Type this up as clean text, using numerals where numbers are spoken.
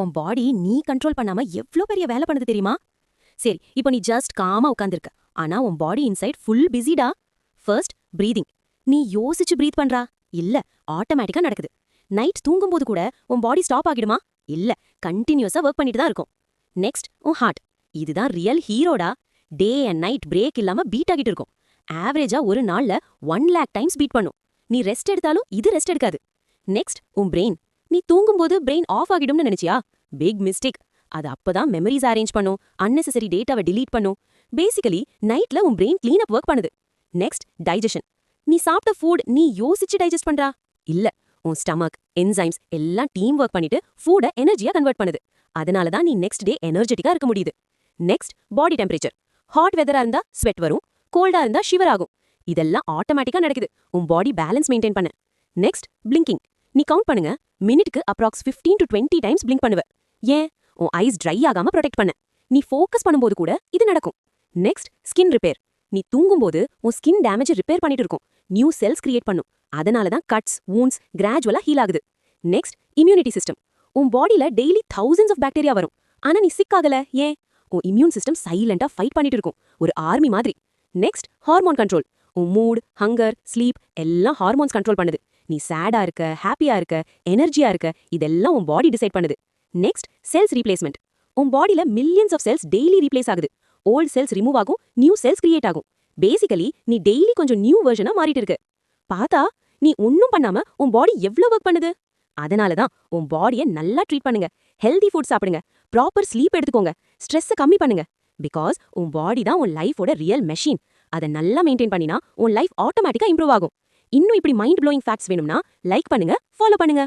உன் பாடி நீ கண்ட்ரோல் பண்ணாம எவ்ளோ பெரிய வேலை பண்ணுது தெரியுமா? சரி, இப்போ நீ ஜஸ்ட் காமா உட்கார்ந்திருக்க. ஆனா உன் பாடி இன்சைட் ஃபுல் பிஸிடா. First breathing. நீ யோசிச்சு பிரீத் பண்றா? இல்ல, ஆட்டோமேட்டிக்கா நடக்குது. நைட் தூங்கும்போது கூட உன் பாடி ஸ்டாப் ஆகிடுமா? இல்ல, கண்டினியூஸா வொர்க் பண்ணிட்டு தான் இருக்கும். நெக்ஸ்ட் உன் ஹார்ட். இதுதான் ரியல் ஹீரோடா. டே அண்ட் நைட் பிரேக் இல்லாம பீட் ஆகிட்டு இருக்கும். ஆவரேஜா ஒரு நாள்ல 1 lakh டைம்ஸ் பீட் பண்ணும். நீ ரெஸ்ட் எடுத்தாலும் இது ரெஸ்ட் எடுக்காது. நெக்ஸ்ட் உன் பிரெயின். நீ தூங்கும்போது பிரெயின் ஆஃப் ஆகிடும்னு நினைச்சியா? Big mistake. அது அப்பதான் மெமரிஸ் அரேஞ்ச் பண்ணும், அன்னெசரி டேட்டாவை டிலீட் பண்ணும். பேசிக்கலி நைட்ல உன் பிரெயின் கிளீன் அப் ஒர்க் பண்ணுது. Next digestion. நீ சாப்பிட்ட ஃபுட் நீ யோசிச்சு டைஜஸ்ட் பண்றா? இல்ல, உன் ஸ்டமக், என்சைம்ஸ் எல்லாம் டீம் ஒர்க் பண்ணிட்டு ஃபுட எனர்ஜியா கன்வெர்ட் பண்ணுது. அதனால தான் நீ நெக்ஸ்ட் டே எனர்ஜெட்டிக்கா இருக்க முடியுது. Next body temperature. ஹாட் வெதரா இருந்தா ஸ்வெட் வரும், கோல்டா இருந்தா ஷிவர் ஆகும். இதெல்லாம் ஆட்டோமேட்டிக்கா நடக்குது உன் பாடி பேலன்ஸ் மெயின்டைன் பண்ண. Next blinking. நீ கவுண்ட் பண்ணுங்க, மினிட்க்கு அப்ராக்ஸ் 15 to 20 டைம்ஸ் பிளிங்க் பண்ணுவ. ஏன்? உன் ஐஸ் ட்ரை ஆகாம ப்ரொடெக்ட் பண்ண. நீ ஃபோக்கஸ் பண்ணும்போது கூட இது நடக்கும். Next skin repair. நீ தூங்கும்போது உன் ஸ்கின் டேமேஜ் ரிப்பேர் பண்ணிட்டு இருக்கும், நியூ செல்ஸ் கிரியேட் பண்ணும். அதனால தான் கட்ஸ், வூண்ட்ஸ் கிராஜுவலா ஹீல் ஆகுது. Next immunity system. உன் பாடியில டெய்லி thousands ஆஃப் பாக்டீரியா வரும். ஆனா நீ சிக் ஆகல. ஏன்? உன் இம்யூன் சிஸ்டம் சைலண்டா ஃபைட் பண்ணிட்டு இருக்கும், ஒரு ஆர்மி மாதிரி. Next hormone control. உன் மூட், ஹங்கர், ஸ்லீப் எல்லாம் ஹார்மோன்ஸ் கண்ட்ரோல் பண்ணுது. நீ சேடா இருக்க, ஹாப்பியா இருக்க, எனர்ஜியா இருக்க, இதெல்லாம் உன் பாடி டிசைட் பண்ணுது. Next cells replacement. உன் பாடியில millions of cells daily replace ஆகுது. ஓல்ட் செல்ஸ் ரிமூவ் ஆகும், நியூ செல்ஸ் கிரியேட் ஆகும். பேசிக்கலி நீ டெய்லி கொஞ்சம் நியூ வெர்ஷனா மாறிட்டு இருக்க. பாத்தா நீ ஒன்னும் பண்ணாம உன் பாடி எவ்ளோ ஒர்க் பண்ணுது. அதனால தான் உன் பாடியை நல்லா ட்ரீட் பண்ணுங்க. ஹெல்தி ஃபுட் சாப்பிடுங்க, ப்ராப்பர் ஸ்லீப் எடுத்துக்கோங்க, ஸ்ட்ரெஸ்ஸை கம்மி பண்ணுங்க. பிகாஸ் உன் பாடி தான் உன் லைஃபோட ரியல் மெஷின். அதை நல்லா மெயின்டைன் பண்ணினா உன் லைஃப் ஆட்டோமேட்டிக்கா இம்ப்ரூவ் ஆகும். இன்னும் இப்படி மைண்ட் ப்ளோயிங் ஃபேக்ட்ஸ் வேணும்னா லைக் பண்ணுங்க, ஃபாலோ பண்ணுங்க.